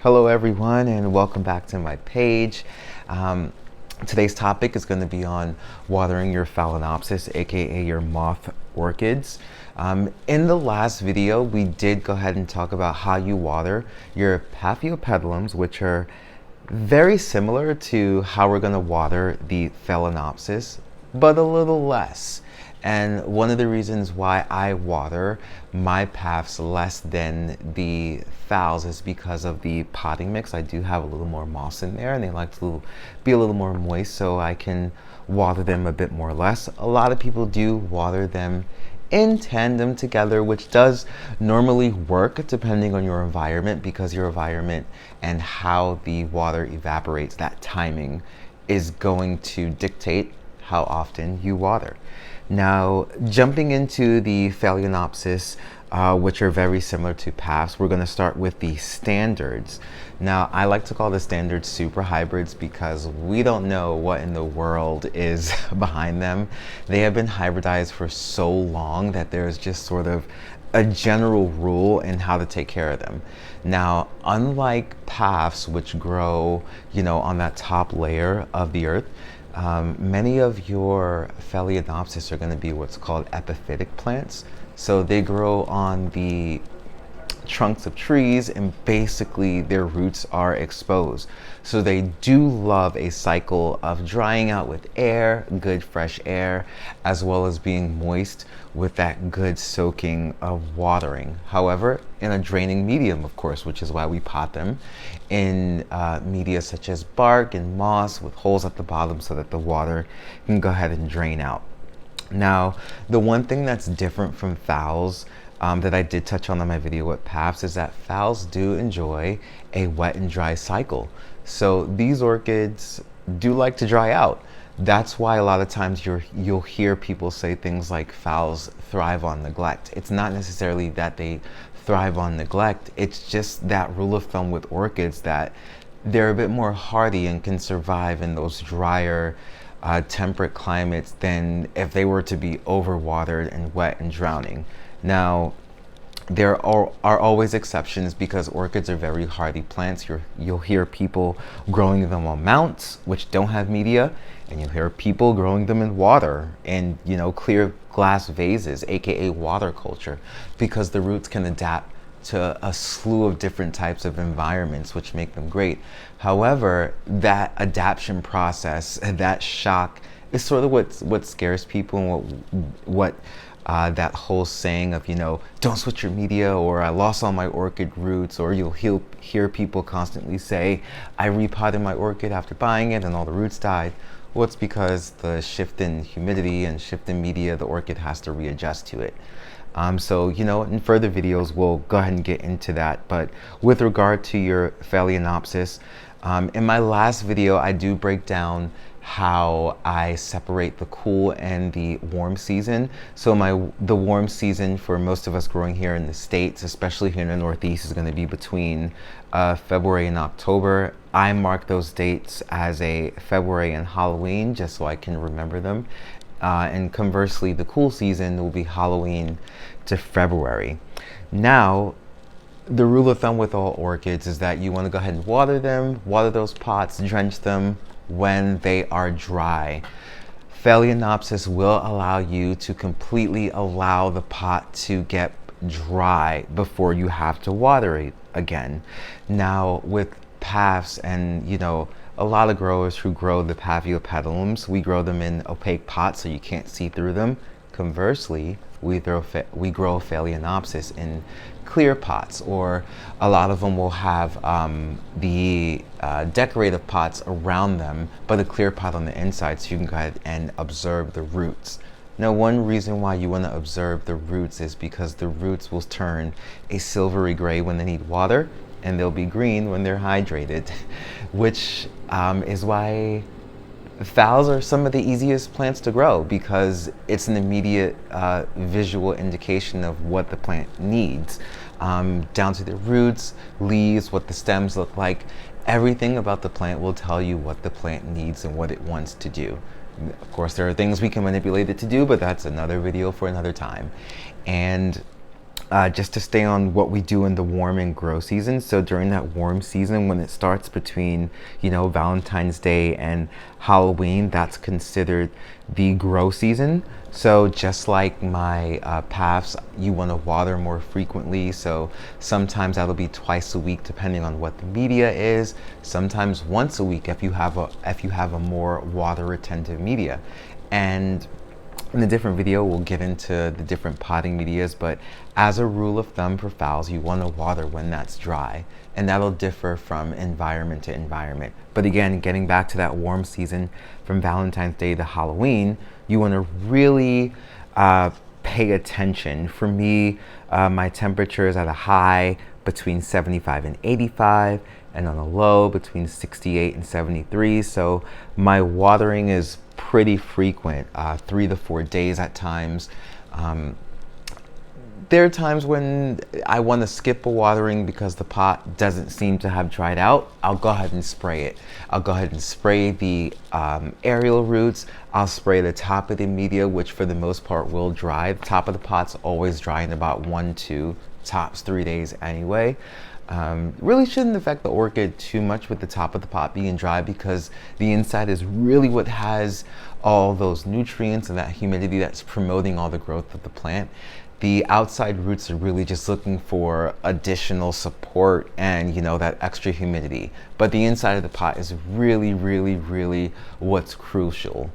Hello everyone and welcome back to my page. Today's topic is going to be on watering your Phalaenopsis, aka your moth orchids. In the last video, we did go ahead and talk about how you water your Paphiopedilums, which are very similar to how we're going to water the Phalaenopsis, but a little less. And one of the reasons why I water my paths less than the phals is because of the potting mix. I do have a little more moss in there and they like to be a little more moist, so I can water them a bit more less. A lot of people do water them in tandem together, which does normally work depending on your environment, because your environment and how the water evaporates, that timing is going to dictate how often you water. Now, jumping into the Phalaenopsis, which are very similar to paths, we're going to start with the standards. Now, I like to call the standards super hybrids because we don't know what in the world is behind them. They have been hybridized for so long that there's just sort of a general rule in how to take care of them. Now, unlike paths, which grow, on that top layer of the earth, many of your Phalaenopsis are going to be what's called epiphytic plants. So they grow on the trunks of trees and basically their roots are exposed. So they do love a cycle of drying out with air, good fresh air, as well as being moist with that good soaking of watering. However, in a draining medium, of course, which is why we pot them in media such as bark and moss with holes at the bottom so that the water can go ahead and drain out. Now, the one thing that's different from phals that I did touch on my video with paths is that phals do enjoy a wet and dry cycle. So these orchids do like to dry out. That's why a lot of times you'll hear people say things like phals thrive on neglect. It's not necessarily that they thrive on neglect. It's just that rule of thumb with orchids that they're a bit more hardy and can survive in those drier, temperate climates than if they were to be overwatered and wet and drowning. Now, there are always exceptions because orchids are very hardy plants. You'll hear people growing them on mounts, which don't have media, and you'll hear people growing them in water in, clear glass vases, aka water culture, because the roots can adapt to a slew of different types of environments, which make them great. However, that adaptation process, that shock, is sort of what scares people, and what that whole saying of, don't switch your media, or I lost all my orchid roots, or you'll hear people constantly say, I repotted my orchid after buying it and all the roots died. Well, it's because the shift in humidity and shift in media, the orchid has to readjust to it. So, in further videos, we'll go ahead and get into that. But with regard to your Phalaenopsis, in my last video, I do break down how I separate the cool and the warm season. So the warm season for most of us growing here in the States, especially here in the Northeast, is going to be between February and October. I mark those dates as a February and Halloween just so I can remember them. And conversely, the cool season will be Halloween to February. Now, the rule of thumb with all orchids is that you want to go ahead and water those pots, drench them when they are dry. Phalaenopsis will allow you to completely allow the pot to get dry before you have to water it again. Now, with paths and, a lot of growers who grow the Paphiopedilums, we grow them in opaque pots so you can't see through them. Conversely, we grow Phalaenopsis in clear pots, or a lot of them will have the decorative pots around them, but a clear pot on the inside so you can go ahead and observe the roots. Now, one reason why you want to observe the roots is because the roots will turn a silvery gray when they need water, and they'll be green when they're hydrated, which is why phals are some of the easiest plants to grow, because it's an immediate visual indication of what the plant needs, down to the roots, leaves, what the stems look like. Everything about the plant will tell you what the plant needs and what it wants to do. Of course, there are things we can manipulate it to do, but that's another video for another time. And just to stay on what we do in the warm and grow season. So during that warm season, when it starts between, Valentine's Day and Halloween, that's considered the grow season. So just like my paths, you want to water more frequently. So sometimes that'll be twice a week, depending on what the media is. Sometimes once a week if you have a more water retentive media. And in a different video, we'll get into the different potting medias, but as a rule of thumb for phals, you want to water when that's dry, and that'll differ from environment to environment. But again, getting back to that warm season from Valentine's Day to Halloween, you want to really pay attention. For me, my temperature is at a high between 75 and 85, and on a low between 68 and 73. So my watering is pretty frequent, 3 to 4 days at times. There are times when I want to skip a watering because the pot doesn't seem to have dried out. I'll go ahead and spray it. I'll go ahead and spray the aerial roots. I'll spray the top of the media, which for the most part will dry. The top of the pot's always dry in about 1, 2, tops 3 days anyway. Really shouldn't affect the orchid too much with the top of the pot being dry, because the inside is really what has all those nutrients and that humidity that's promoting all the growth of the plant. The outside roots are really just looking for additional support and that extra humidity, but the inside of the pot is really, really, really what's crucial.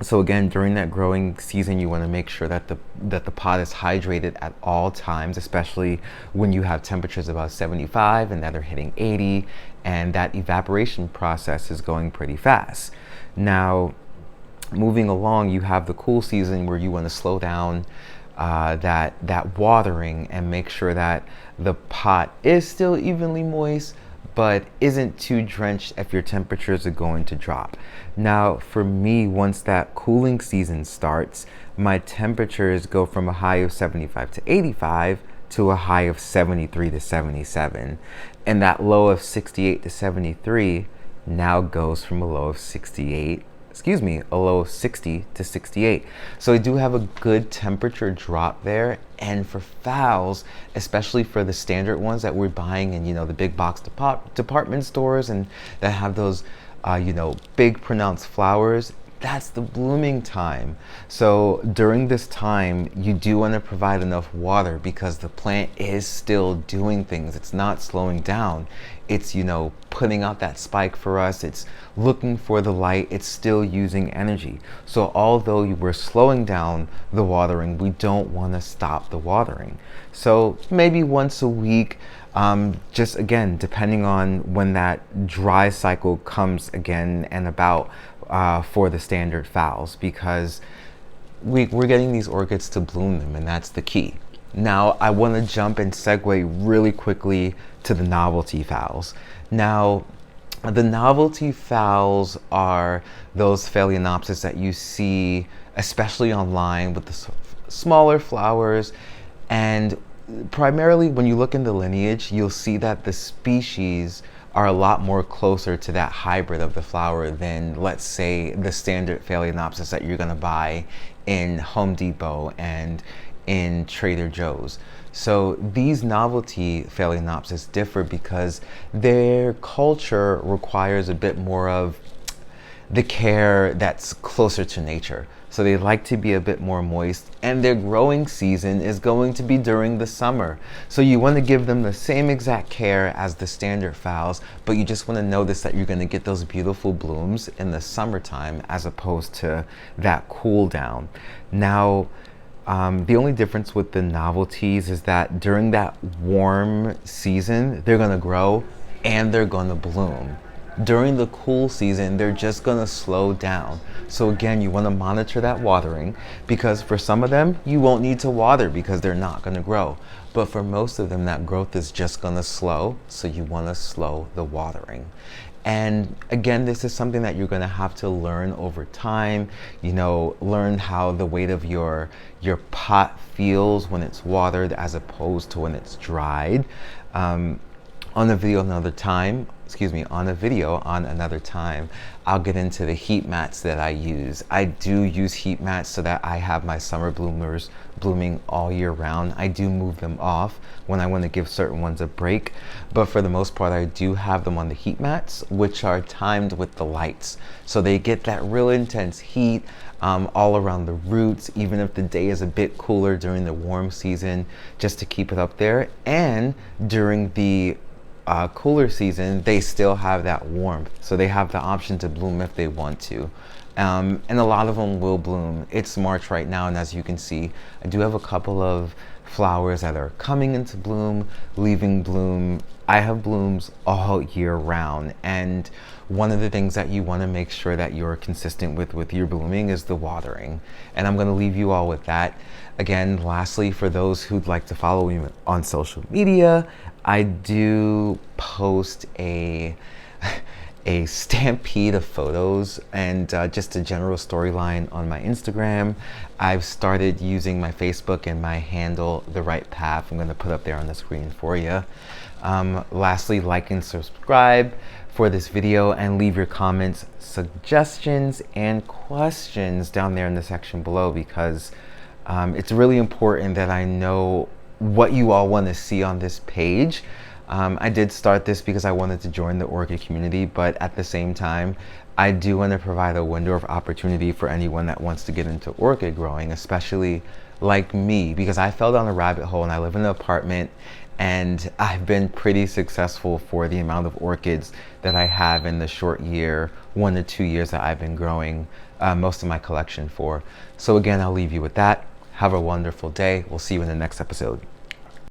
So again, during that growing season, you want to make sure that the pot is hydrated at all times, especially when you have temperatures above 75 and that are hitting 80, and that evaporation process is going pretty fast. Now, moving along, you have the cool season where you want to slow down that watering and make sure that the pot is still evenly moist, but isn't too drenched if your temperatures are going to drop. Now, for me, once that cooling season starts, my temperatures go from a high of 75 to 85 to a high of 73 to 77. And that low of 68 to 73 now goes from a low of 60 to 68. So I do have a good temperature drop there. And for phals, especially for the standard ones that we're buying in, the big box department stores and that have those, big pronounced flowers, that's the blooming time. So during this time, you do want to provide enough water because the plant is still doing things. It's not slowing down. It's, putting out that spike for us. It's looking for the light. It's still using energy. So although we're slowing down the watering, we don't want to stop the watering. So maybe once a week, just again, depending on when that dry cycle comes again and about, for the standard phals, because we're getting these orchids to bloom them, and that's the key. Now, I want to jump and segue really quickly to the novelty phals. Now, the novelty phals are those Phalaenopsis that you see, especially online, with the smaller flowers. And primarily, when you look in the lineage, you'll see that the species are a lot more closer to that hybrid of the flower than, let's say, the standard Phalaenopsis that you're going to buy in Home Depot and in Trader Joe's. So these novelty Phalaenopsis differ because their culture requires a bit more of the care that's closer to nature. So they like to be a bit more moist, and their growing season is going to be during the summer. So you want to give them the same exact care as the standard phals, but you just want to notice that you're going to get those beautiful blooms in the summertime as opposed to that cool down. Now, the only difference with the novelties is that during that warm season, they're going to grow and they're going to bloom. During the cool season, they're just going to slow down. So again, you want to monitor that watering, because for some of them, you won't need to water because they're not going to grow. But for most of them, that growth is just going to slow. So you want to slow the watering. And again, this is something that you're going to have to learn over time. Learn how the weight of your pot feels when it's watered as opposed to when it's dried. On a video another time, I'll get into the heat mats that I use. I do use heat mats so that I have my summer bloomers blooming all year round. I do move them off when I want to give certain ones a break, but for the most part I do have them on the heat mats, which are timed with the lights, so they get that real intense heat all around the roots, even if the day is a bit cooler during the warm season, just to keep it up there. And during the cooler season, they still have that warmth, so they have the option to bloom if they want to. And a lot of them will bloom. It's March right now, and as you can see, I do have a couple of flowers that are coming into bloom, leaving bloom. I have blooms all year round, and one of the things that you want to make sure that you're consistent with your blooming is the watering. And I'm going to leave you all with that. Again, lastly, for those who'd like to follow me on social media, I do post a stampede of photos and just a general storyline on my Instagram. I've started using my Facebook and my handle, The Right Path. I'm going to put up there on the screen for you. Lastly, like and subscribe for this video, and leave your comments, suggestions, and questions down there in the section below, because it's really important that I know what you all want to see on this page. I did start this because I wanted to join the orchid community, but at the same time, I do want to provide a window of opportunity for anyone that wants to get into orchid growing, especially like me, because I fell down a rabbit hole and I live in an apartment, and I've been pretty successful for the amount of orchids that I have in the short year, 1 to 2 years that I've been growing most of my collection for. So again, I'll leave you with that. Have a wonderful day. We'll see you in the next episode.